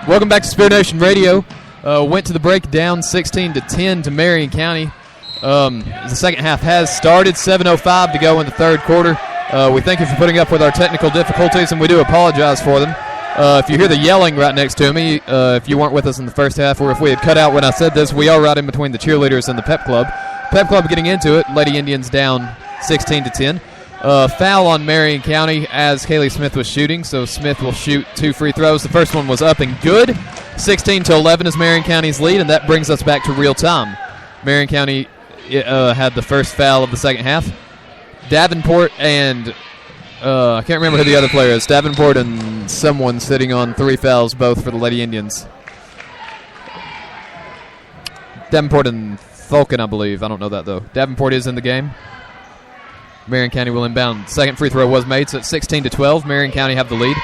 Welcome back to Spirit Nation Radio. Went to the break down 16-10 to Marion County. The second half has started. 7:05 to go in the third quarter. We thank you for putting up with our technical difficulties, and we do apologize for them. If you hear the yelling right next to me, if you weren't with us in the first half, or if we had cut out when I said this, we are right in between the cheerleaders and the pep club. Pep club getting into it. Lady Indians down 16-10. Foul on Marion County as Kaylee Smith was shooting, so Smith will shoot 2 free throws. The first one was up and good. 16-11 is Marion County's lead, and that brings us back to real time. Marion County had the first foul of the second half. Davenport and I can't remember who the other player is. Davenport and someone sitting on 3 fouls, both for the Lady Indians. Davenport and Falcon, I believe. I don't know that, though. Davenport is in the game. Marion County will inbound. Second free throw was made, so it's 16-12. Marion County have the lead.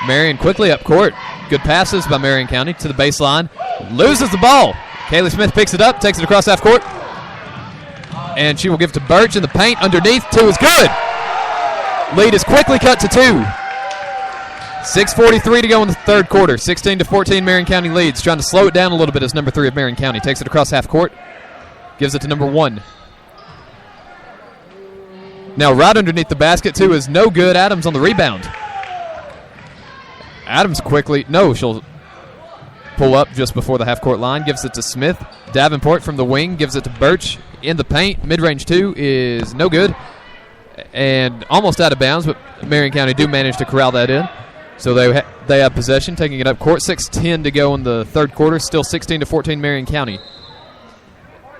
Marion quickly up court. Good passes by Marion County to the baseline. Loses the ball. Kaylee Smith picks it up, takes it across half court. And she will give it to Birch in the paint. Underneath, 2 is good. Lead is quickly cut to 2. 6:43 to go in the third quarter. 16-14, Marion County leads. Trying to slow it down a little bit as number 3 of Marion County. Takes it across half court. Gives it to number 1. Now right underneath the basket, 2 is no good. Adams on the rebound. Adams quickly, she'll pull up just before the half-court line. Gives it to Smith. Davenport from the wing gives it to Birch in the paint. Mid-range 2 is no good and almost out of bounds, but Marion County do manage to corral that in. So they have possession, taking it up court. 6:10 to go in the third quarter. Still 16-14 Marion County.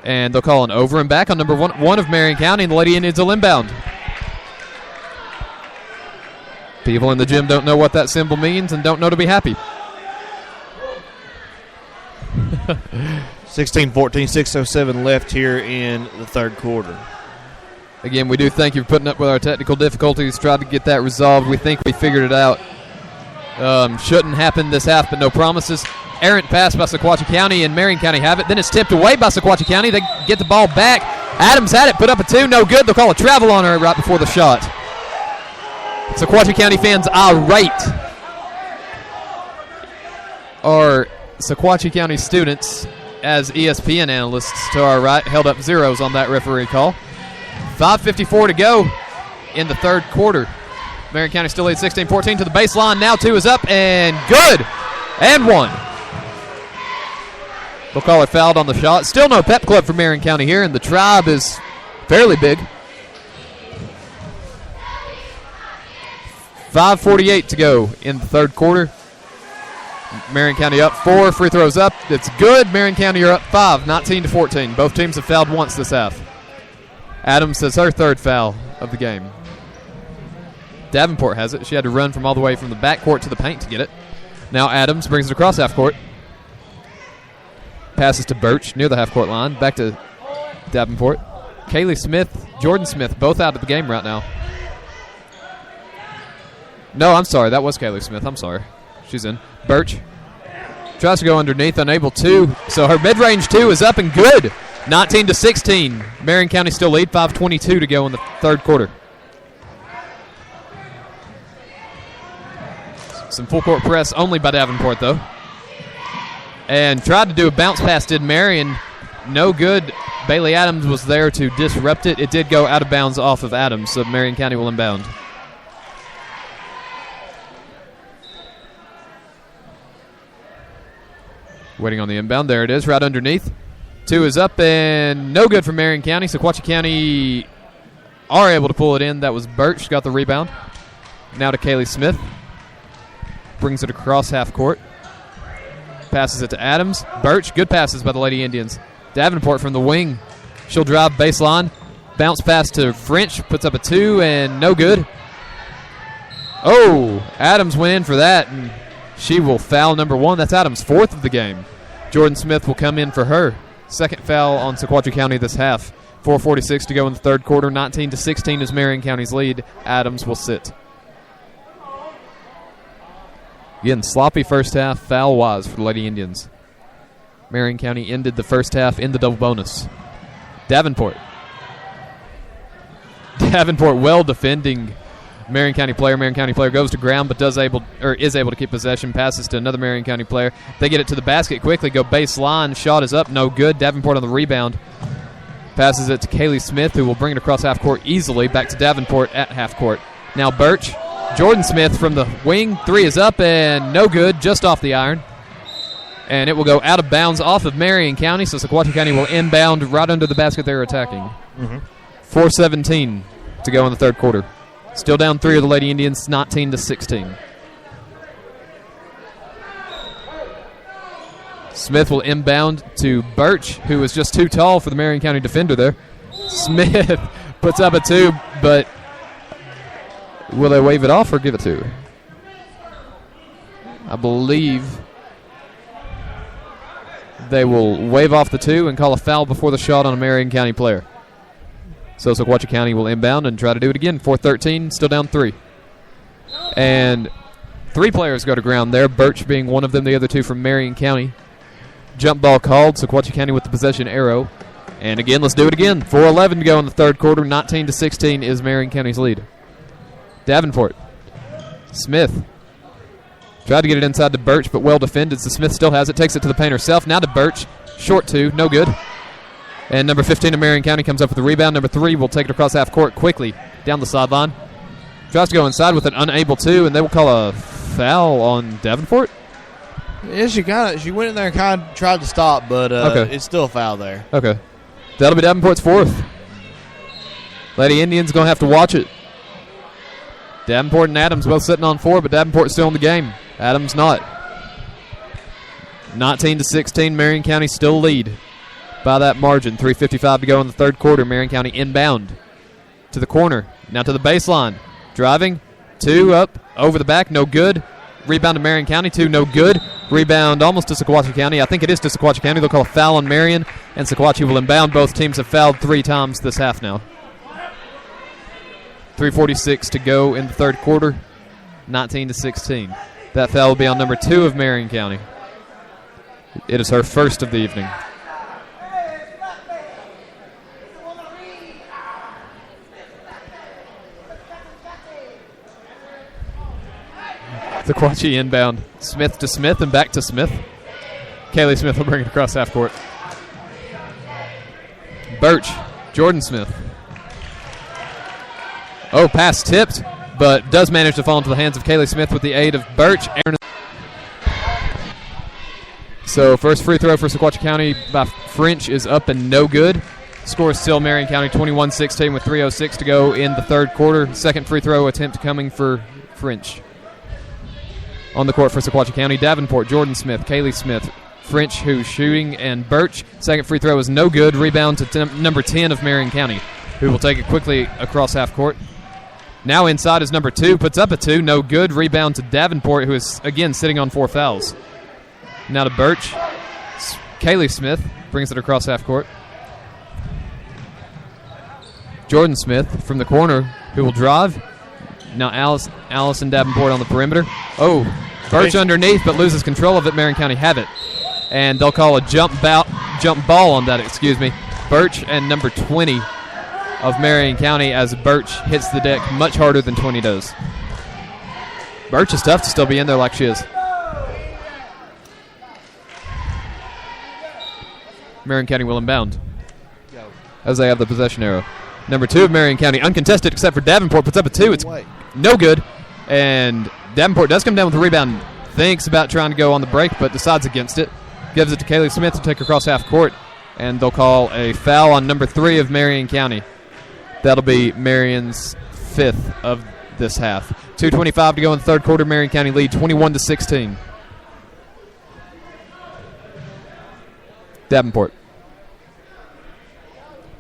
And they'll call an over and back on number 1 of Marion County, and the Lady Indians will inbound. People in the gym don't know what that symbol means and don't know to be happy. 16-14, 6:07 left here in the third quarter. Again, we do thank you for putting up with our technical difficulties. Tried to get that resolved. We think we figured it out. Shouldn't happen this half, but no promises. Errant pass by Sequatchie County, and Marion County have it. Then it's tipped away by Sequatchie County. They get the ball back. Adams had it, put up a 2, no good. They'll call a travel on her right before the shot. Sequatchie County fans irate. Our Sequatchie County students, as ESPN analysts to our right, held up zeros on that referee call. 5:54 to go in the third quarter. Marion County still leads 16-14 to the baseline. Now 2 is up and good. And 1. They'll call it fouled on the shot. Still no pep club for Marion County here, and the tribe is fairly big. 5:48 to go in the third quarter. Marion County up 4. Free throws up. It's good. Marion County are up 5, 19-14. Both teams have fouled once this half. Adams has her third foul of the game. Davenport has it. She had to run from all the way from the backcourt to the paint to get it. Now Adams brings it across half court. Passes to Birch near the half-court line. Back to Davenport. Kaylee Smith, Jordan Smith, both out of the game right now. No, I'm sorry. That was Kaylee Smith. I'm sorry. She's in. Birch tries to go underneath, unable to. So her mid-range 2 is up and good. 19-16. Marion County still lead. 5:22 to go in the third quarter. Some full-court press only by Davenport, though. And tried to do a bounce pass, did Marion. No good. Bailey Adams was there to disrupt it. It did go out of bounds off of Adams, so Marion County will inbound. Waiting on the inbound. There it is, right underneath. 2 is up and no good for Marion County. Sequatchie County are able to pull it in. That was Birch, got the rebound. Now to Kaylee Smith. Brings it across half court. Passes it to Adams. Birch, good passes by the Lady Indians. Davenport from the wing. She'll drive baseline. Bounce pass to French. Puts up a 2 and no good. Oh, Adams went in for that, and she will foul number 1. That's Adams' 4th of the game. Jordan Smith will come in for her second foul on Sequatchie County this half. 4:46 to go in the third quarter. 19-16 is Marion County's lead. Adams will sit. Again, sloppy first half, foul-wise for the Lady Indians. Marion County ended the first half in the double bonus. Davenport well defending Marion County player. Marion County player goes to ground, but is able to keep possession. Passes to another Marion County player. They get it to the basket quickly. Go baseline. Shot is up. No good. Davenport on the rebound. Passes it to Kaylee Smith, who will bring it across half court easily. Back to Davenport at half court. Now Birch. Jordan Smith from the wing. 3 is up and no good. Just off the iron. And it will go out of bounds off of Marion County, so Sequatchie County will inbound right under the basket they're attacking. 4:17 to go in the third quarter. Still down 3 of the Lady Indians, 19-16. Smith will inbound to Birch, who is just too tall for the Marion County defender there. Smith puts up a 2, but will they wave it off or give it to her? I believe they will wave off the 2 and call a foul before the shot on a Marion County player. So Sequatchie County will inbound and try to do it again. 4:13, still down 3. And 3 players go to ground there, Birch being one of them, the other 2 from Marion County. Jump ball called, Sequatchie County with the possession arrow. And again, let's do it again. 4:11 to go in the third quarter. 19-16 is Marion County's lead. Davenport. Smith. Tried to get it inside to Birch, but well defended. So Smith still has it. Takes it to the paint herself. Now to Birch. Short 2. No good. And number 15 of Marion County comes up with the rebound. Number 3 will take it across half court quickly down the sideline. Tries to go inside with an unable to, and they will call a foul on Davenport. Yeah, she went in there and kind of tried to stop, but it's still a foul there. Okay. That'll be Davenport's 4th. Lady Indians going to have to watch it. Davenport and Adams both sitting on 4, but Davenport's still in the game. Adams not. 19-16, Marion County still lead by that margin. 3:55 to go in the third quarter. Marion County inbound to the corner. Now to the baseline. Driving. 2 up. Over the back. No good. Rebound to Marion County. 2 no good. Rebound almost to Sequatchie County. I think it is to Sequatchie County. They'll call a foul on Marion, and Sequatchie will inbound. Both teams have fouled 3 times this half now. 3:46 to go in the third quarter. 19-16. That foul will be on number 2 of Marion County. It is her first of the evening. Sequatchie inbound. Smith to Smith and back to Smith. Kaylee Smith will bring it across half court. Birch. Jordan Smith. Oh, pass tipped, but does manage to fall into the hands of Kaylee Smith with the aid of Birch. So first free throw for Sequatchie County by French is up and no good. Score is still Marion County 21-16 with 3:06 to go in the third quarter. Second free throw attempt coming for French. On the court for Sequatchie County, Davenport, Jordan Smith, Kaylee Smith, French who's shooting, and Birch. Second free throw is no good. Rebound to number 10 of Marion County, who will take it quickly across half court. Now inside is number 2, puts up a 2, no good. Rebound to Davenport, who is, again, sitting on 4 fouls. Now to Birch. Kaylee Smith brings it across half court. Jordan Smith from the corner, who will drive. Now Allison Davenport on the perimeter. Oh, Birch underneath, but loses control of it. Marion County have it. And they'll call a jump ball on that, Birch and number 20 of Marion County, as Birch hits the deck much harder than 20 does. Birch is tough to still be in there like she is. Marion County will inbound as they have the possession arrow. Number 2 of Marion County, uncontested except for Davenport, puts up a 2. It's no good. And Davenport does come down with the rebound. Thinks about trying to go on the break, but decides against it. Gives it to Kaylee Smith to take across half court. And they'll call a foul on number 3 of Marion County. That'll be Marion's 5th of this half. 2:25 to go in the third quarter. Marion County lead 21-16. Davenport.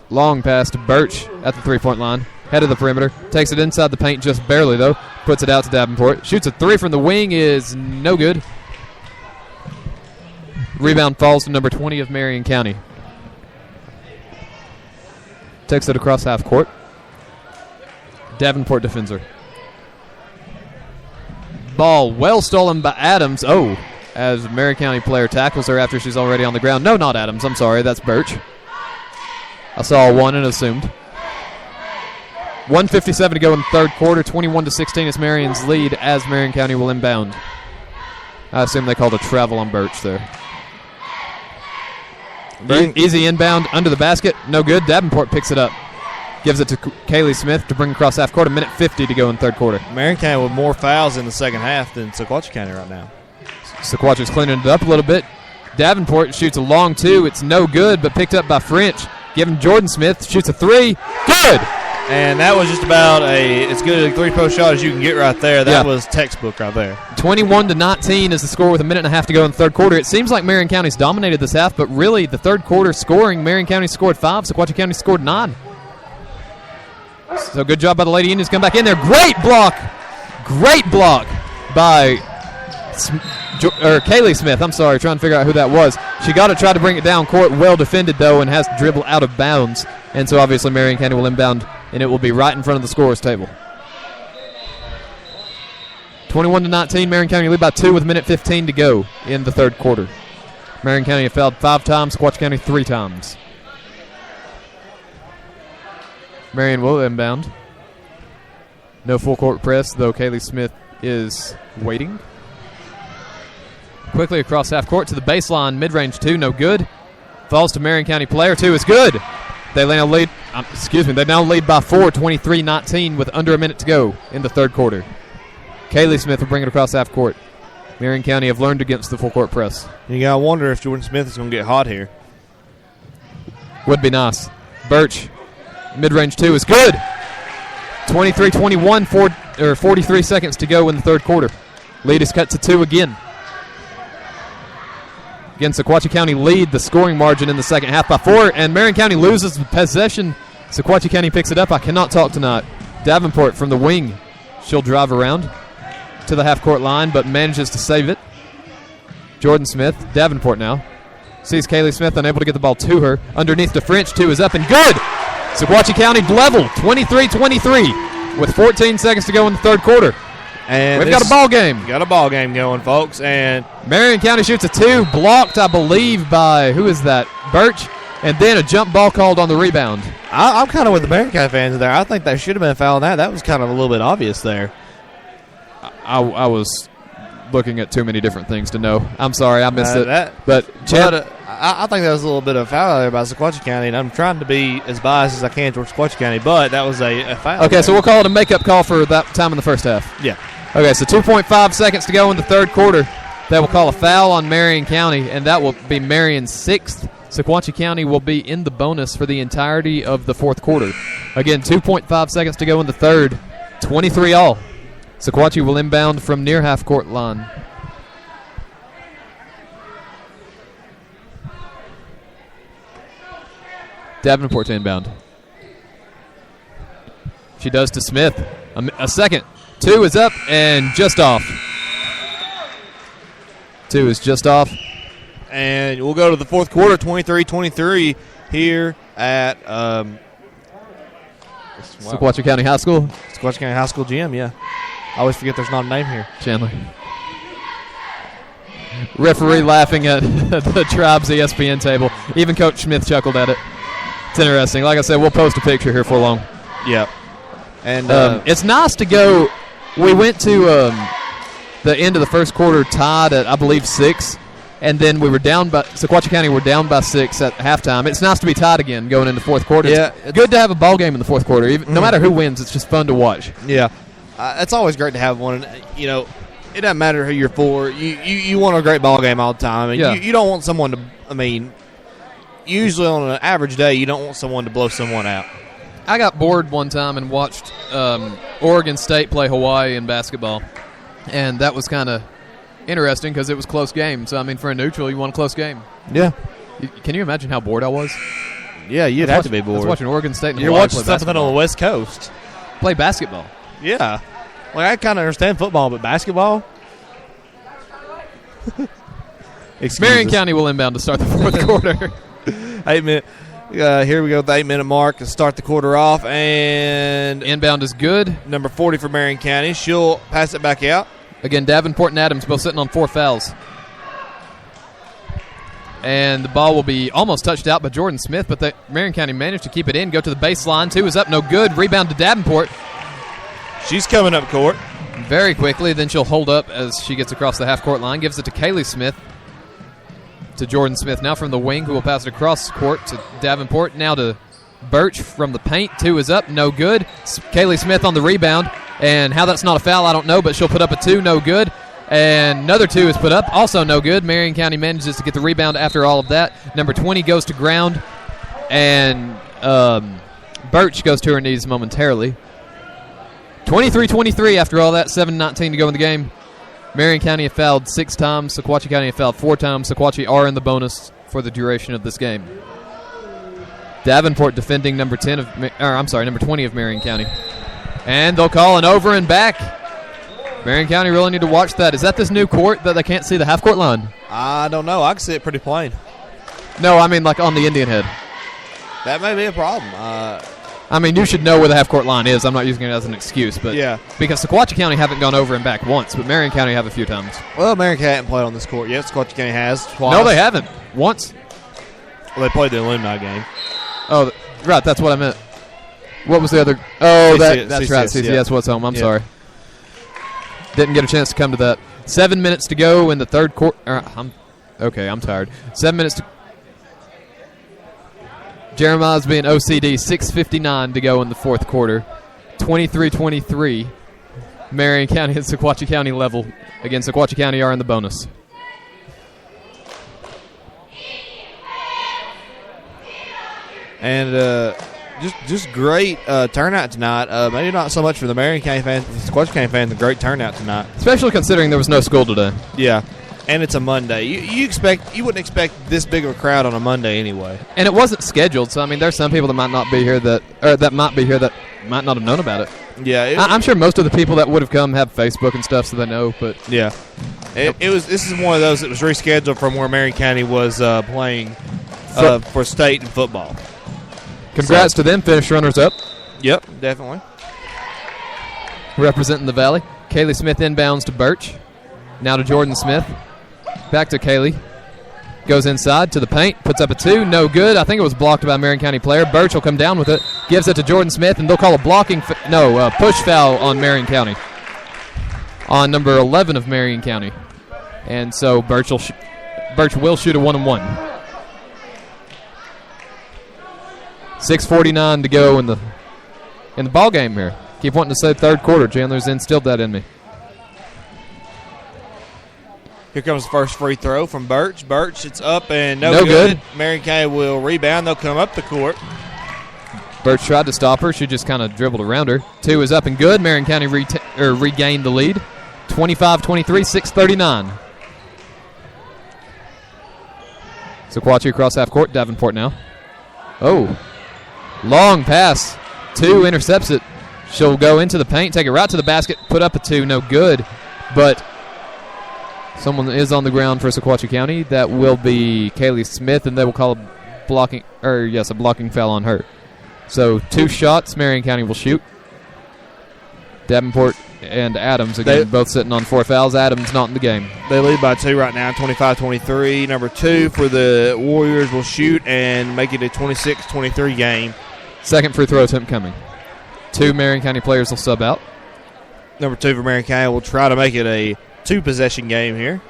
Long pass to Birch at the three-point line. Head of the perimeter. Takes it inside the paint just barely, though. Puts it out to Davenport. Shoots a 3 from the wing. Is no good. Rebound falls to number 20 of Marion County. Takes it across half court. Davenport defends her. Ball well stolen by Adams. Oh, as Marion County player tackles her after she's already on the ground. No, not Adams. I'm sorry. That's Birch. I saw 1 and assumed. 1:57 to go in the third quarter. 21-16 is Marion's lead as Marion County will inbound. I assume they called a travel on Birch there. Easy inbound under the basket. No good. Davenport picks it up. Gives it to Kaylee Smith to bring across half court. 1:50 to go in the third quarter. Marion County with more fouls in the second half than Sequatchie County right now. Sequatchie's cleaning it up a little bit. Davenport shoots a long two. It's no good, but picked up by French. Given Jordan Smith, shoots a three. Good! And that was just about as good a three-post shot as you can get right there. That was textbook right there. 21-19 is the score with 1.5 to go in the third quarter. It seems like Marion County's dominated this half, but really the third quarter scoring, Marion County scored 5, Sequatchie County scored 9. So good job by the Lady Indians. Come back in there. Great block by Kaylee Smith. I'm sorry, trying to figure out who that was. She got it, tried to bring it down court. Well defended, though, and has to dribble out of bounds. And so obviously Marion County will inbound, and it will be right in front of the scorer's table. 21-19, Marion County lead by 2 with 1:15 to go in the third quarter. Marion County have fouled 5 times, Sequatchie County 3 times. Marion will inbound. No full court press, though Kaylee Smith is waiting. Quickly across half court to the baseline, mid-range 2, no good. Falls to Marion County player 2 is good. They now lead. They now lead by 4, 23-19, with under a minute to go in the third quarter. Kaylee Smith will bring it across half court. Marion County have learned against the full court press. You gotta wonder if Jordan Smith is gonna get hot here. Would be nice. Birch, mid-range 2 is good. 23-21, 43 seconds to go in the third quarter. Lead is cut to 2 again. Again, Sequatchie County lead the scoring margin in the second half by 4, and Marion County loses possession. Sequatchie County picks it up. I cannot talk tonight. Davenport from the wing. She'll drive around to the half-court line, but manages to save it. Jordan Smith, Davenport now. Sees Kaylee Smith unable to get the ball to her. Underneath to French, 2 is up and good! Sequatchie County level, 23-23, with 14 seconds to go in the third quarter. And we've got a ball game. Got a ball game going, folks. And Marion County shoots a 2, blocked, I believe, by, who is that? Birch. And then a jump ball called on the rebound. I'm kind of with the Marion County fans there. I think that should have been a foul on that. That was kind of a little bit obvious there. I was looking at too many different things to know. I'm sorry, I missed it. But I think that was a little bit of a foul there by Sequatchie County, and I'm trying to be as biased as I can towards Sequatchie County, but that was a foul. Okay, so we'll call it a makeup call for that time in the first half. Yeah. Okay, so 2.5 seconds to go in the third quarter. They will call a foul on Marion County, and that will be Marion's 6th. Sequatchie County will be in the bonus for the entirety of the fourth quarter. Again, 2.5 seconds to go in the third. 23 all. Sequatchie will inbound from near half-court line. Davenport to inbound. She does to Smith. A second. 2 is up and just off. 2 is just off. And we'll go to the fourth quarter, 23-23 here at Sequatchie County High School. Sequatchie County High School gym, yeah. I always forget there's not a name here. Chandler. Referee laughing at the Tribe's ESPN table. Even Coach Smith chuckled at it. It's interesting. Like I said, we'll post a picture here for long. Yeah. And it's nice to go. We went to the end of the first quarter tied at, I believe, 6. And then we were down by Sequatchie County were down by 6 at halftime. It's nice to be tied again going into fourth quarter. Yeah, it's good to have a ball game in the fourth quarter. Even, no matter who wins, it's just fun to watch. Yeah, it's always great to have one. You know, it doesn't matter who you're for. You want a great ball game all the time. And you don't want someone to. I mean, usually on an average day, you don't want someone to blow someone out. I got bored one time and watched Oregon State play Hawaii in basketball, and that was kind of interesting because it was a close game. So, I mean, for a neutral, you want a close game. Yeah. Can you imagine how bored I was? Yeah, you'd have to be bored. I was watching Oregon State and You're Hawaii watching play something basketball. on the West Coast. Play basketball. Yeah. Like, I kind of understand football, but basketball? Marion County will inbound to start the fourth quarter. 8 minute. Here we go, the 8-minute mark to start the quarter off. And inbound is good. Number 40 for Marion County. She'll pass it back out. Again, Davenport and Adams both sitting on 4 fouls. And the ball will be almost touched out by Jordan Smith, but Marion County managed to keep it in, go to the baseline. 2 is up, no good. Rebound to Davenport. She's coming up court. Very quickly, then she'll hold up as she gets across the half-court line. Gives it to Kaylee Smith. To Jordan Smith now from the wing, who will pass it across court to Davenport. Now to Birch from the paint. 2 is up, no good. Kaylee Smith on the rebound. And how that's not a foul, I don't know, but she'll put up a 2, no good. And another 2 is put up, also no good. Marion County manages to get the rebound after all of that. Number 20 goes to ground, and Birch goes to her knees momentarily. 23-23 after all that, 7:19 to go in the game. Marion County have fouled 6 times. Sequatchie County have fouled 4 times. Sequatchie are in the bonus for the duration of this game. Davenport defending number 20 of Marion County. And they'll call an over and back. Marion County really need to watch that. Is that this new court that they can't see the half-court line? I don't know. I can see it pretty plain. No, I mean like on the Indian Head. That may be a problem. I mean, you should know where the half-court line is. I'm not using it as an excuse, but yeah, because Sequatchie County haven't gone over and back once, but Marion County have a few times. Well, Marion County hasn't played on this court yet. Sequatchie County has twice. No, they haven't. Once. Well, they played the alumni game. Oh, right. That's what I meant. What was the other? Oh, that's right. CCS was home. I'm sorry. Didn't get a chance to come to that. 7 minutes to go in the third quarter. I'm tired. 7 minutes to. Jeremiah's being OCD. 6:59 to go in the fourth quarter. 23-23. Marion County and Sequatchie County level. Again, Sequatchie County are in the bonus. And just great turnout tonight. Maybe not so much for the Marion County fans, but the Sequatchie County fans, a great turnout tonight. Especially considering there was no school today. Yeah, and it's a Monday. You wouldn't expect this big of a crowd on a Monday anyway. And it wasn't scheduled, so I mean, there's some people that might not be here that might not have known about it. Yeah, I'm sure most of the people that would have come have Facebook and stuff, so they know. But yeah, This is one of those that was rescheduled from where Marion County was playing for state and football. Congrats to them, finish runners up. Yep, definitely. Representing the Valley. Kaylee Smith inbounds to Birch. Now to Jordan Smith. Back to Kaylee. Goes inside to the paint. Puts up a 2. No good. I think it was blocked by a Marion County player. Birch will come down with it. Gives it to Jordan Smith, and they'll call a push foul on Marion County. On number 11 of Marion County. And so Birch will shoot a 1-and-1. 6:49 to go in the ball game here. Keep wanting to say third quarter. Chandler's instilled that in me. Here comes the first free throw from Birch. Birch, it's up and no good. Marion County will rebound. They'll come up the court. Birch tried to stop her. She just kind of dribbled around her. 2 is up and good. Marion County regained the lead. 25-23, 6:39. Sequatchie across half court. Davenport now. Oh. Long pass. 2 intercepts it. She'll go into the paint, take it right to the basket, put up a 2, no good. But someone is on the ground for Sequatchie County. That will be Kaylee Smith, and they will call a blocking foul on her. So 2 shots Marion County will shoot. Davenport and Adams, again, both sitting on 4 fouls. Adams not in the game. They lead by 2 right now, 25-23. Number 2 for the Warriors will shoot and make it a 26-23 game. Second free throw attempt coming. 2 Marion County players will sub out. Number 2 for Marion County will try to make it a 2-possession game here.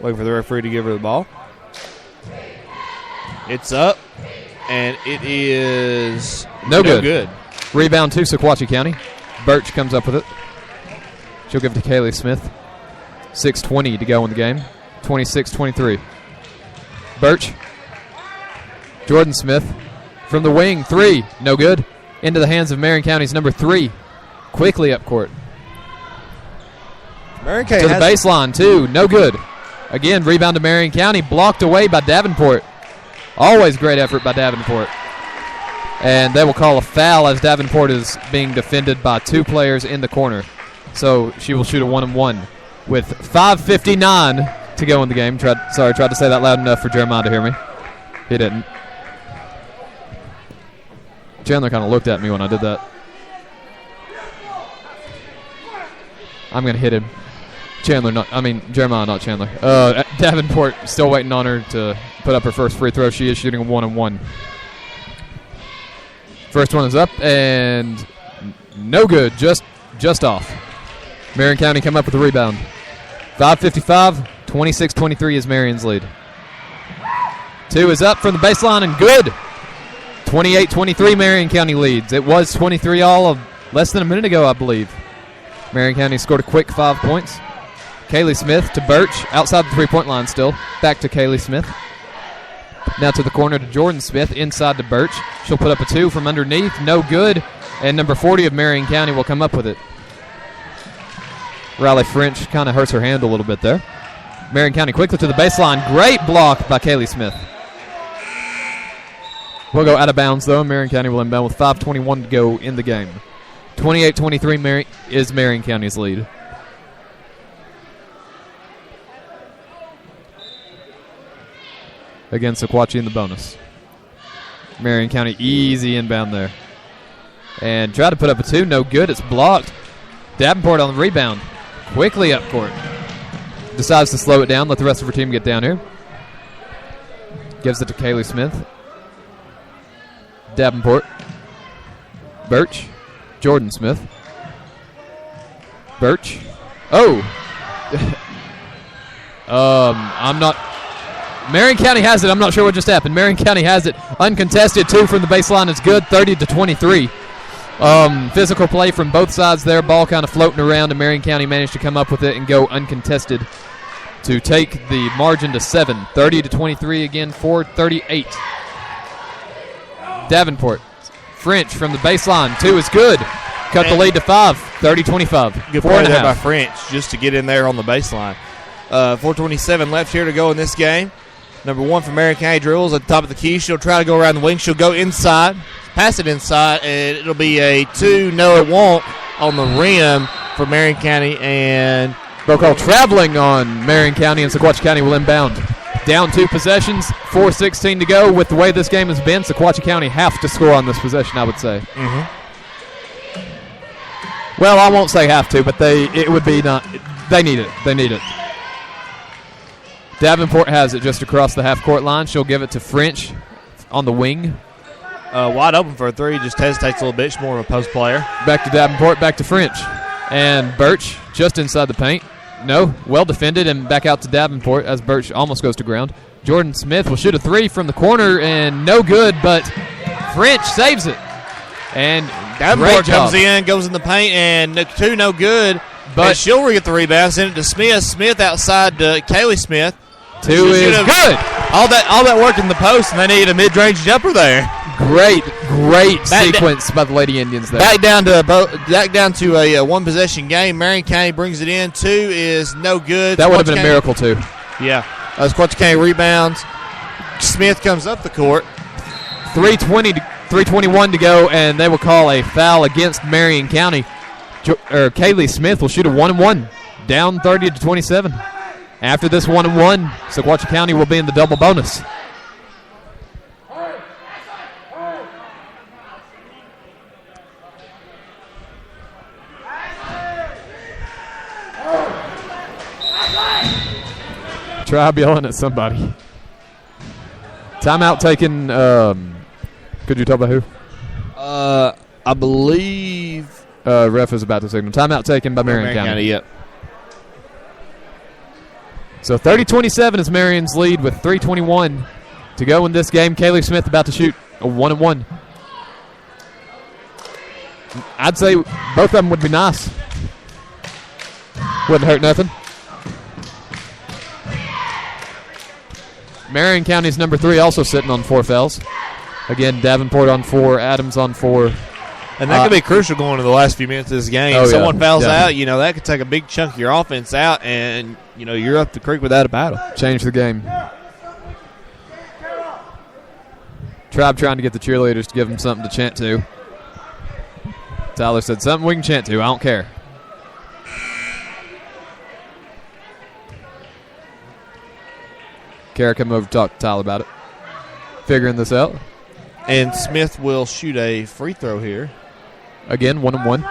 Waiting for the referee to give her the ball. It's up, and it is no good. Rebound to Sequatchie County. Birch comes up with it. She'll give it to Kaylee Smith. 6:20 to go in the game. 26-23. Birch. Jordan Smith from the wing. 3. No good. Into the hands of Marion County's number 3. Quickly up court. Marion County to the baseline. 2. No good. Again, rebound to Marion County. Blocked away by Davenport. Always great effort by Davenport. And they will call a foul as Davenport is being defended by 2 players in the corner. So she will shoot a 1-and-1 with 5:59 to go in the game. Tried to say that loud enough for Jeremiah to hear me. He didn't. Chandler kind of looked at me when I did that. I'm going to hit him. Jeremiah, not Chandler. Davenport still waiting on her to put up her first free throw. She is shooting a 1-on-1. First one is up and no good, just off. Marion County come up with a rebound. 5:55, 26-23 is Marion's lead. Two is up from the baseline and good. 28-23 Marion County leads. It was 23 all of less than a minute ago, I believe. Marion County scored a quick 5 points. Kaylee Smith to Birch, outside the three-point line still. Back to Kaylee Smith. Now to the corner to Jordan Smith, inside to Birch. She'll put up a 2 from underneath, no good. And number 40 of Marion County will come up with it. Riley French kind of hurts her hand a little bit there. Marion County quickly to the baseline. Great block by Kaylee Smith. We'll go out of bounds, though. Marion County will inbound with 5:21 to go in the game. 28-23 is Marion County's lead. Again, Sequatchie in the bonus. Marion County easy inbound there. And tried to put up a 2, no good. It's blocked. Davenport on the rebound. Quickly up court. Decides to slow it down, let the rest of her team get down here. Gives it to Kaylee Smith. Davenport. Birch. Jordan Smith. Birch. Oh! I'm not... Marion County has it. I'm not sure what just happened. Marion County has it. Uncontested 2 from the baseline is good. 30-23. Physical play from both sides there. Ball kind of floating around, and Marion County managed to come up with it and go uncontested to take the margin to 7. 30-23 again, 4:38. Davenport. French from the baseline. 2 is good. Cut the lead to 5. 30-25. Good play there by French just to get in there on the baseline. 4:27 left here to go in this game. Number 1 for Marion County drills at the top of the key. She'll try to go around the wing. She'll go inside, pass it inside, and it'll be a 2. No, it won't on the rim for Marion County. And they'll call traveling on Marion County, and Sequatchie County will inbound. Down 2 possessions, 4:16 to go. With the way this game has been, Sequatchie County have to score on this possession, I would say. Well, I won't say have to, but they need it. They need it. Davenport has it just across the half-court line. She'll give it to French on the wing. Wide open for a 3, just hesitates a little bit. She's more of a post player. Back to Davenport, back to French. And Birch just inside the paint. No, well defended, and back out to Davenport as Birch almost goes to ground. Jordan Smith will shoot a 3 from the corner, and no good, but French saves it. And Davenport comes in, goes in the paint, and 2 no good. But she'll get the rebound, send it to Smith. Smith outside to Kaylee Smith. 2 is good. All that work in the post, and they need a mid-range jumper there. Great sequence by the Lady Indians there. Back down to a one-possession game. Marion County brings it in. 2 is no good. That would have been a miracle, too. Yeah. Sequatchie County rebounds. Smith comes up the court. 3:21 to go, and they will call a foul against Marion County. Kaylee Smith will shoot a 1-and-1, down 30-27. After this 1-and-1, Sequatchie County will be in the double bonus. Try yelling at somebody. Timeout taken. Could you tell by who? I believe. Ref is about to signal. Timeout taken by Marion County. Yep. So 30-27 is Marion's lead with 3:21 to go in this game. Kaylee Smith about to shoot a 1-and-1. I'd say both of them would be nice. Wouldn't hurt nothing. Marion County's number 3 also sitting on 4 fouls. Again, Davenport on 4, Adams on 4. And that could be crucial going into the last few minutes of this game. If someone fouls out, that could take a big chunk of your offense out, and you're up the creek without a battle. Change the game. Tribe trying to get the cheerleaders to give them something to chant to. Tyler said something we can chant to. I don't care. Kara come over to talk to Tyler about it. Figuring this out. And Smith will shoot a free throw here. Again, 1-and-1.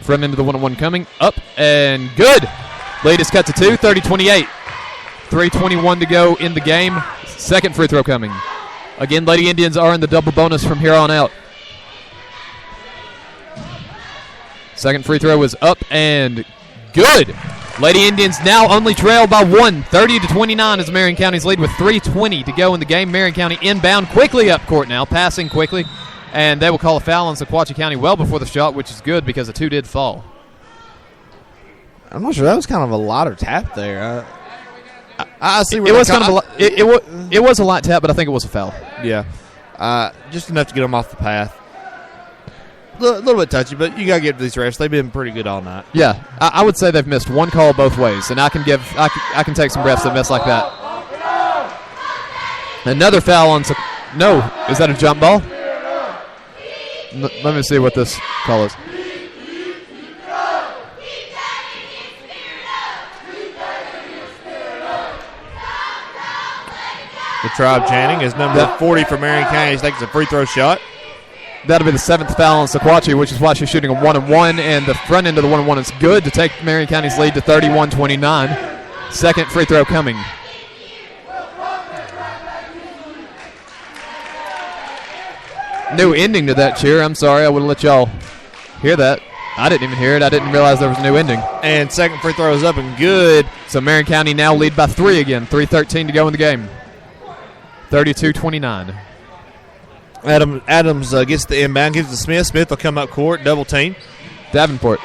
Front end of the 1-on-1 coming. Up and good. Lead is cut to 2, 30-28. 3:21 to go in the game. Second free throw coming. Again, Lady Indians are in the double bonus from here on out. Second free throw is up and good. Lady Indians now only trail by 1, 30-29 is Marion County's lead with 3:20 to go in the game. Marion County inbound quickly up court now, passing quickly, and they will call a foul on Sequatchie County well before the shot, which is good because the 2 did fall. I'm not sure. That was kind of a lighter tap there. I see. It was kind of it was a light tap, but I think it was a foul. Yeah, just enough to get them off the path. A little bit touchy, but you got to give it to these refs. They've been pretty good all night. Yeah, I would say they've missed one call both ways, and I can take some refs that miss like that. Another foul on. No, is that a jump ball? Let me see what this call is. The Tribe chanting is number 40 for Marion County. He takes a free throw shot. That'll be the 7th foul on Sequatchie, which is why she's shooting a 1-on-1, and the front end of the 1-on-1 is good to take Marion County's lead to 31-29. Second free throw coming. New ending to that cheer. I'm sorry. I would have let y'all hear that. I didn't even hear it. I didn't realize there was a new ending. And second free throw is up and good. So Marion County now lead by 3 again. 3:13 to go in the game. 32-29. Adams gets the inbound, gives it to Smith. Smith will come up court, double team. Davenport.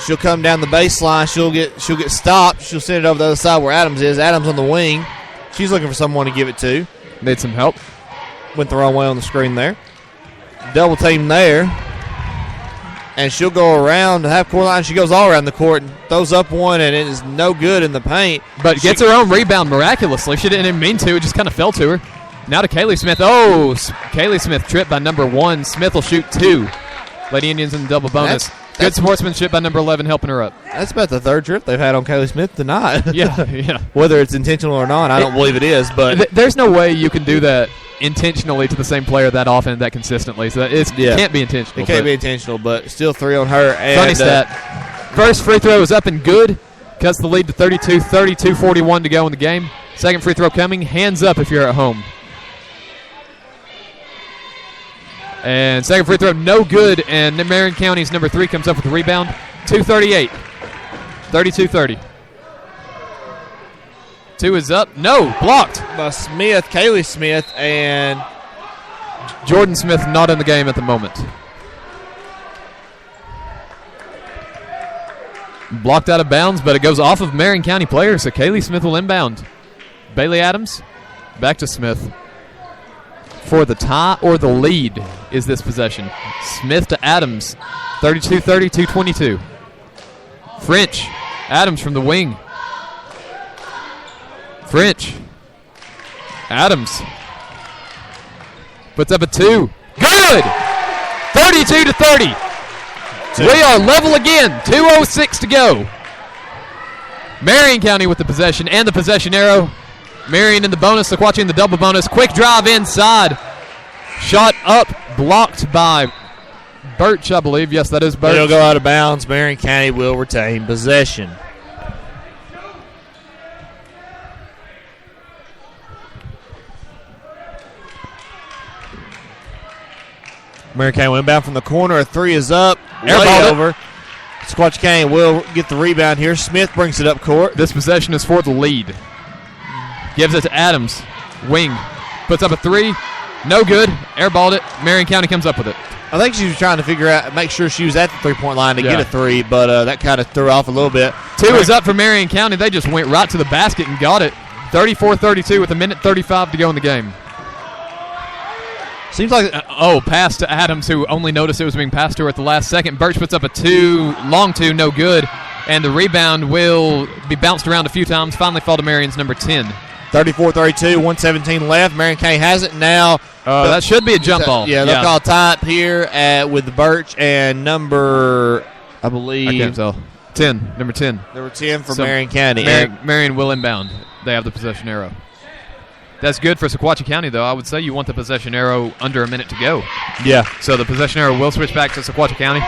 She'll come down the baseline. She'll get stopped. She'll send it over the other side where Adams is. Adams on the wing. She's looking for someone to give it to. Need some help. Went the wrong way on the screen there. Double team there. And she'll go around the half-court line. She goes all around the court and throws up one, and it is no good in the paint. But gets her own rebound miraculously. She didn't even mean to. It just kind of fell to her. Now to Kaylee Smith. Oh, Kaylee Smith tripped by number 1. Smith will shoot 2. Lady Indians in the double bonus. Good sportsmanship by number 11 helping her up. That's about the 3rd trip they've had on Kaylee Smith tonight. Yeah. Whether it's intentional or not, I don't believe it is. But there's no way you can do that intentionally to the same player that often, that consistently. So it can't be intentional. It can't be intentional, but still 3 on her. And, funny stat. First free throw is up and good. Cuts the lead to 32, 32-41 to go in the game. Second free throw coming. Hands up if you're at home. And second free throw, no good. And Marion County's number 3 comes up with the rebound. 2:38. 32-30. 2 is up. No, blocked. By Smith, Kaylee Smith, and Jordan Smith not in the game at the moment. Blocked out of bounds, but it goes off of Marion County players, so Kaylee Smith will inbound. Bailey Adams, back to Smith. For the tie or the lead is this possession. Smith to Adams, 32-30, 2:22. French, Adams from the wing. French, Adams puts up a 2. Good! 32-30. We are level again. 2:06 to go. Marion County with the possession and the possession arrow. Marion in the bonus, watching the double bonus. Quick drive inside. Shot up, blocked by Birch, I believe. Yes, that is Birch. It'll go out of bounds. Marion County will retain possession. Marion County inbound from the corner. A 3 is up. Way over. Sequatchie County will get the rebound here. Smith brings it up court. This possession is for the lead. Gives it to Adams. Wing. Puts up a 3. No good. Airballed it. Marion County comes up with it. I think she was trying to make sure she was at the 3-point line to get a 3, but that kind of threw off a little bit. 2 is up for Marion County. They just went right to the basket and got it. 34-32 with 1:35 to go in the game. Seems like pass to Adams, who only noticed it was being passed to her at the last second. Birch puts up a 2, long 2, no good, and the rebound will be bounced around a few times. Finally fall to Marion's number 10. 34-32, 1:17 left. Marion County has it now. That should be a jump ball. Yeah, they'll call tie up here with the Birch and number, I believe. I can't tell. 10, number 10. Number 10 for Marion County. Marion will inbound. They have the possession arrow. That's good for Sequatchie County, though. I would say you want the possession arrow under a minute to go. Yeah. So the possession arrow will switch back to Sequatchie County.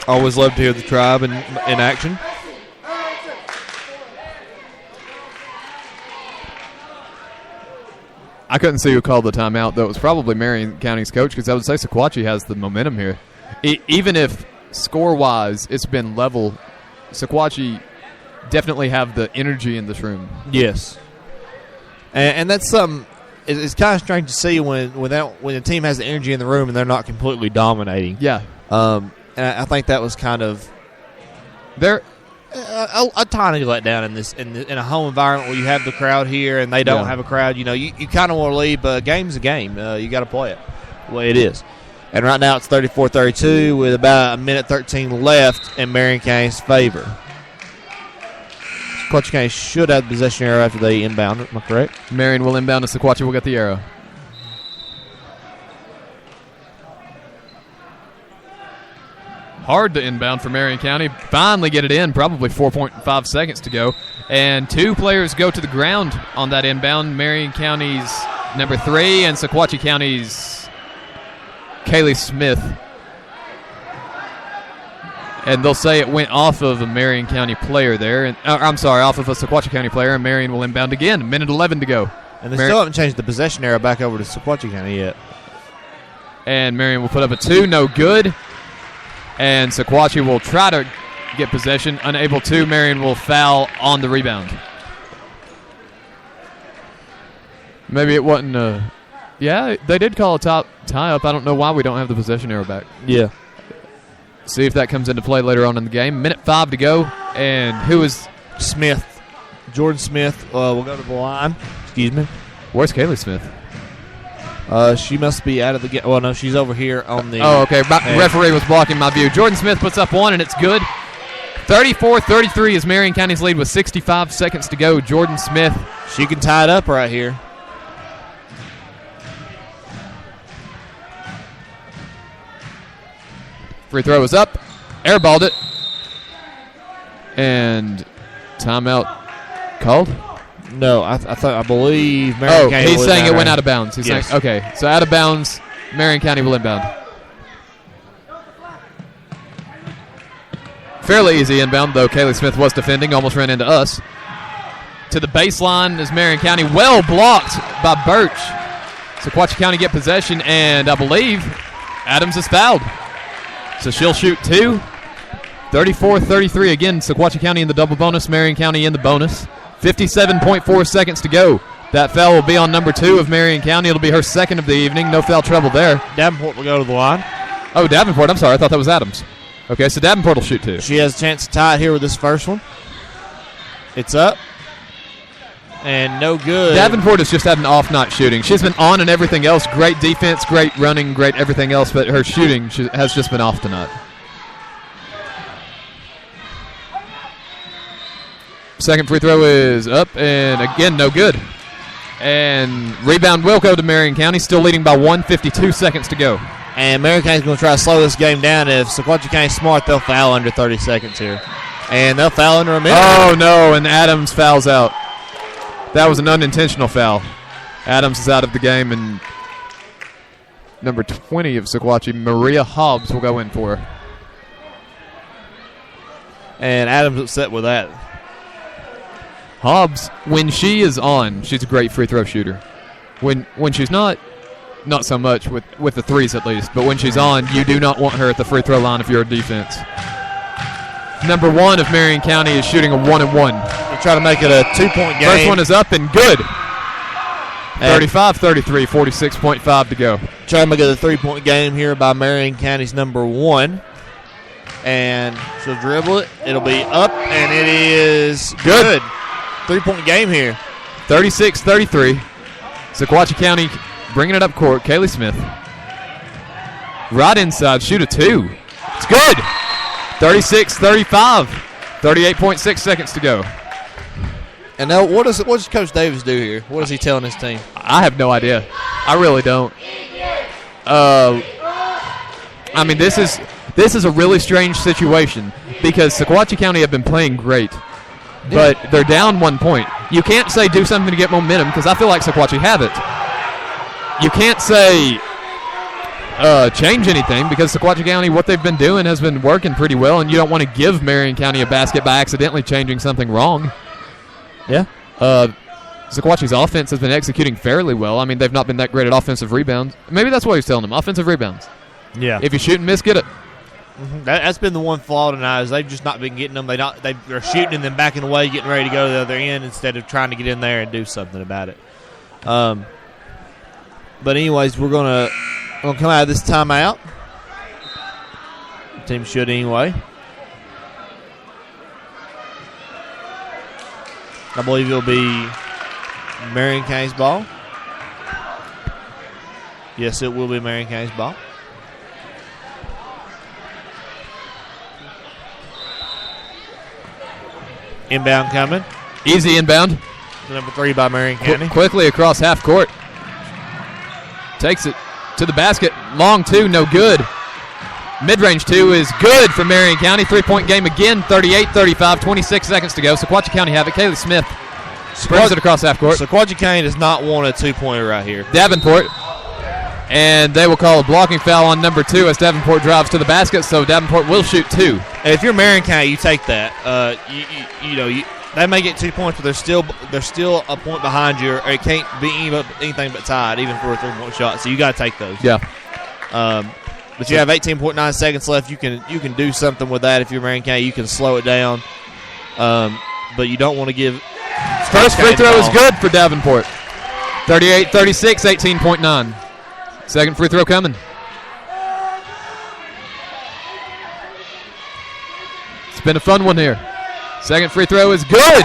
Always love to hear the Tribe in action. I couldn't see who called the timeout, though. It was probably Marion County's coach, because I would say Sequatchie has the momentum here. Even if score-wise it's been level, Sequatchie definitely have the energy in this room. Yes. And that's something. It's kind of strange to see when the team has the energy in the room and they're not completely dominating. Yeah. And I think that was kind of a tiny letdown in a home environment where you have the crowd here and they don't have a crowd. You kind of want to leave. Game's a game. You got to play it the way it is. And right now it's 34-32 with about a minute 13 left in Marion County's favor. Sequatchie County should have the possession arrow after they inbound. Am I correct? Marion will inbound to Sequatchie. Will get the arrow. Hard to inbound for Marion County. Finally get it in. Probably 4.5 seconds to go. And two players go to the ground on that inbound. Marion County's number 3 and Sequatchie County's Kaylee Smith. And they'll say it went off of a Marion County player there. Off of a Sequatchie County player. And Marion will inbound again. Minute 11 to go. And they still haven't changed the possession arrow back over to Sequatchie County yet. And Marion will put up a 2. No good. And Sequatchie will try to get possession. Unable to. Marion will foul on the rebound. Maybe it wasn't yeah, they did call a tie-up. I don't know why we don't have the possession arrow back. Yeah. See if that comes into play later on in the game. Minute 5 to go. And who is Smith? Jordan Smith will go to the line. Excuse me. Where's Kaylee Smith? She must be out of the game. Well, no, she's over here on the... Oh, okay. Referee was blocking my view. Jordan Smith puts up 1, and it's good. 34-33 is Marion County's lead with 65 seconds to go. Jordan Smith. She can tie it up right here. Free throw is up. Airballed it. And timeout called? No, I believe Marion County. He's saying it went out of bounds. He's yes. saying, okay, so out of bounds, Marion County will inbound. Fairly easy inbound, though Kaylee Smith was defending, almost ran into us. To the baseline is Marion County, well blocked by Birch. Sequatchie County get possession, and I believe Adams is fouled. So she'll shoot 2. 34-33 again, Sequatchie County in the double bonus, Marion County in the bonus. 57.4 seconds to go. That foul will be on number 2 of Marion County. It'll be her second of the evening. No foul trouble there. Davenport will go to the line. Oh, Davenport. I'm sorry. I thought that was Adams. Okay, so Davenport will shoot 2. She has a chance to tie it here with this first one. It's up. And no good. Davenport has just had an off night shooting. She's been on and everything else. Great defense, great running, great everything else, but her shooting has just been off tonight. Second free throw is up, and again, no good. And rebound will go to Marion County, still leading by 1, 52 seconds to go. And Marion County's going to try to slow this game down. If Sequatchie County's smart, they'll foul under 30 seconds here. And they'll foul under a minute. Oh, no, and Adams fouls out. That was an unintentional foul. Adams is out of the game, and number 20 of Sequatchie, Maria Hobbs, will go in for her. And Adams upset with that. Hobbs, when she is on, she's a great free throw shooter. When she's not so much with the threes at least, but when she's on, you do not want her at the free throw line if you're a defense. Number 1 of Marion County is shooting a 1-1. They're trying to make it a 2-point game. First one is up and good. 35-33, 46.5 to go. Trying to make it a 3-point game here by Marion County's number 1. And she'll dribble it. It'll be up, and it is good. 3-point game here. 36-33. Sequatchie County bringing it up court. Kaylee Smith. Right inside. Shoot a 2. It's good. 36-35. 38.6 seconds to go. And now what does Coach Davis do here? What is he telling his team? I have no idea. I really don't. I mean, this is a really strange situation because Sequatchie County have been playing great, but they're down 1 point. You can't say do something to get momentum because I feel like Sequatchie have it. You can't say change anything because Sequatchie County, what they've been doing has been working pretty well, and you don't want to give Marion County a basket by accidentally changing something wrong. Yeah. Sequatchie's offense has been executing fairly well. I mean, they've not been that great at offensive rebounds. Maybe that's what he's telling them, offensive rebounds. Yeah. If you shoot and miss, get it. Mm-hmm. That's been the one flaw tonight is they've just not been getting them. They're shooting and then backing away, getting ready to go to the other end instead of trying to get in there and do something about it. But anyways, we're gonna come out of this timeout. The team should anyway. I believe it'll be Marion County's ball. Yes, it will be Marion County's ball. Inbound coming. Easy inbound. Number 3 by Marion County. Quickly across half court. Takes it to the basket. Long 2, no good. Mid-range 2 is good for Marion County. 3-point game again, 38-35, 26 seconds to go. Sequatchie County have it. Kaylee Smith spreads it across half court. Sequatchie County does not want a 2-pointer right here. Davenport. And they will call a blocking foul on number 2 as Davenport drives to the basket, so Davenport will shoot 2. And if you're Marion County, you take that. They may get 2 points, but they're still a point behind you, or it can't be anything but tied, even for a 3-point shot. So you got to take those. Yeah. But you have 18.9 seconds left. You can do something with that if you're Marion County. You can slow it down, but you don't want to give. First free throw is good for Davenport. 38-36, 18.9. Second free throw coming. It's been a fun one here. Second free throw is good.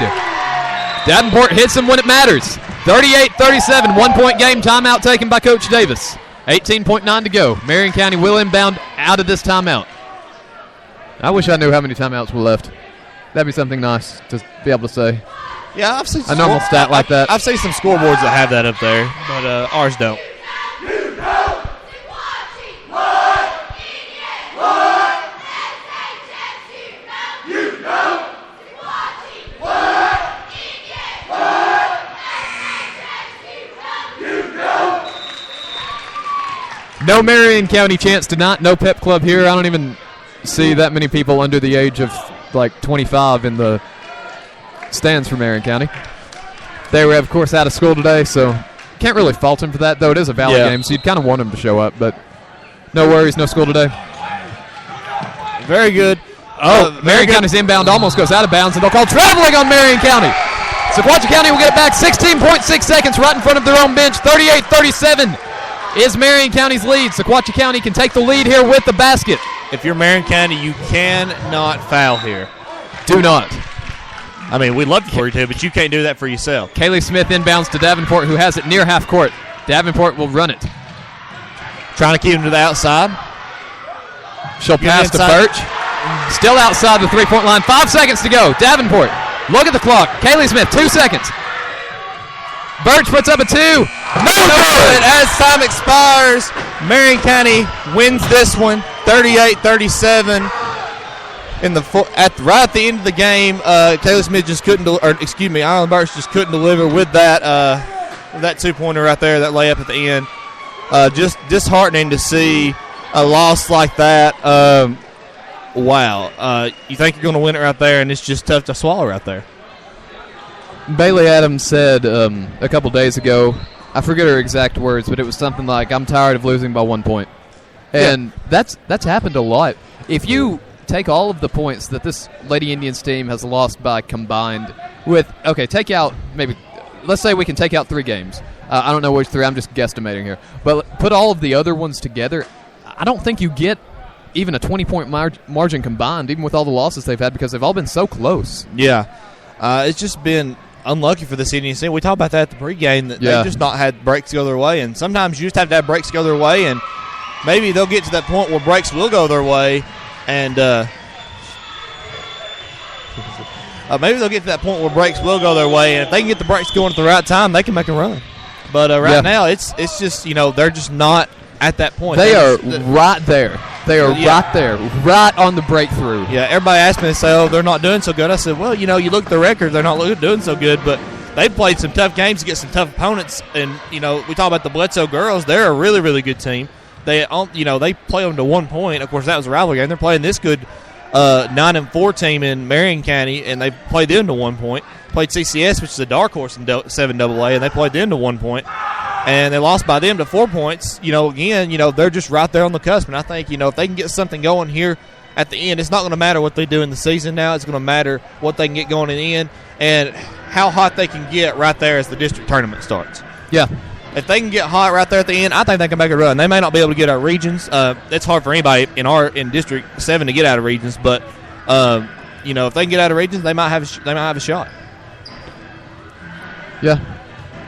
Davenport hits him when it matters. 38-37, 1-point game. Timeout taken by Coach Davis. 18.9 to go. Marion County will inbound out of this timeout. I wish I knew how many timeouts were left. That'd be something nice to be able to say. Yeah, I've seen a normal stat like that. I've seen some scoreboards that have that up there, but ours don't. No Marion County chance tonight. No pep club here. I don't even see that many people under the age of like 25 in the stands for Marion County. They were, of course, out of school today, so can't really fault them for that, though it is a Valley game, so you'd kind of want them to show up, but no worries, no school today. Very good. Marion County's inbound almost goes out of bounds, and they'll call traveling on Marion County. Sequatchie County will get it back 16.6 seconds right in front of their own bench. 38-37 is Marion County's lead. Sequatchie County can take the lead here with the basket. If you're Marion County, you cannot foul here. Do not. I mean, we'd love for you to, but you can't do that for yourself. Kaylee Smith inbounds to Davenport, who has it near half court. Davenport will run it. Trying to keep him to the outside. She'll pass to Birch. Still outside the three-point line. 5 seconds to go. Davenport, look at the clock. Kaylee Smith, 2 seconds. Birch puts up a 2. No good. As time expires, Marion County wins this one, 38-37. Right at the end of the game, Kaylee Smith just couldn't, Island Birch just couldn't deliver with that 2-pointer right there, that layup at the end. Just disheartening to see a loss like that. Wow. You think you're going to win it right there, and it's just tough to swallow right there. Bailey Adams said a couple days ago, I forget her exact words, but it was something like, I'm tired of losing by 1 point. And that's happened a lot. If you take all of the points that this Lady Indians team has lost by combined with, take out maybe, let's say we can take out 3 games. I don't know which 3, I'm just guesstimating here. But put all of the other ones together, I don't think you get even a 20-point margin combined, even with all the losses they've had, because they've all been so close. Yeah. It's just been unlucky for this Indians team. We talked about that at the pregame, that they've just not had breaks go their way, and sometimes you just have to have breaks go their way, and maybe they'll get to that point where breaks will go their way, and maybe they'll get to that point where breaks will go their way, and if they can get the breaks going at the right time, they can make a run. But right now, it's just, they're just not at that point. They are right there. They are right there, right on the breakthrough. Yeah, everybody asked me to say, oh, they're not doing so good. I said, well, you look at the record, they're not doing so good, but they played some tough games to get some tough opponents. And, we talk about the Bledsoe girls. They're a really, really good team. They play them to 1 point. Of course, that was a rivalry game. They're playing this good 9-4 team in Marion County, and they played them to 1 point. Played CCS, which is a dark horse in 7AA, and they played them to 1 point. And they lost by them to 4 points. Again, they're just right there on the cusp. And I think, if they can get something going here at the end, it's not going to matter what they do in the season now. It's going to matter what they can get going in the end and how hot they can get right there as the district tournament starts. Yeah. If they can get hot right there at the end, I think they can make a run. They may not be able to get out of regions. It's hard for anybody in District 7 to get out of regions, but if they can get out of regions, they might have a shot. Yeah.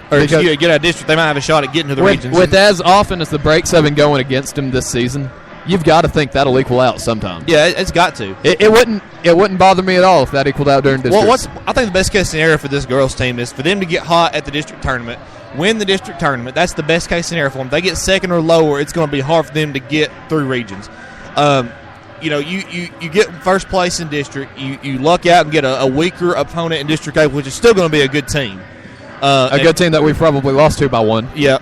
Or if you get out of district, they might have a shot at getting to the regions. With as often as the breaks have been going against them this season, you've got to think that'll equal out sometime. Yeah, it's got to. It wouldn't bother me at all if that equaled out during district. Well, I think the best case scenario for this girls team is for them to get hot at the district tournament, win the district tournament. That's the best case scenario for them. If they get second or lower, it's going to be hard for them to get through regions. You get first place in district. You luck out and get a weaker opponent in District 8, which is still going to be a good team. A good team that we've probably lost to by 1. Yeah.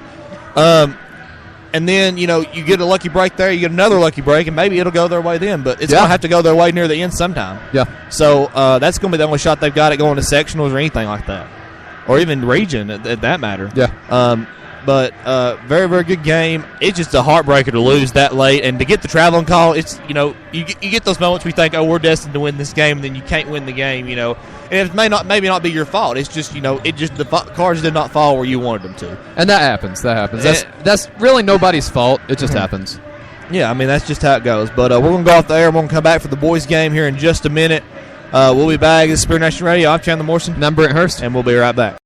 And then, you get a lucky break there, you get another lucky break, and maybe it'll go their way then. But it's going to have to go their way near the end sometime. Yeah. So that's going to be the only shot they've got at going to sectionals or anything like that. Or even region, at that matter. Yeah. But very, very good game. It's just a heartbreaker to lose that late. And to get the traveling call, it's, you get those moments where you think, oh, we're destined to win this game, and then you can't win the game, And it maybe not be your fault. It's just, the cards did not fall where you wanted them to. And that happens. That's really nobody's fault. It just happens. Yeah, that's just how it goes. But we're going to go off the air. We're going to come back for the boys' game here in just a minute. We'll be back. This is Spirit Nation Radio. I'm Chandler Morrison. And I'm Brent Hurst. And we'll be right back.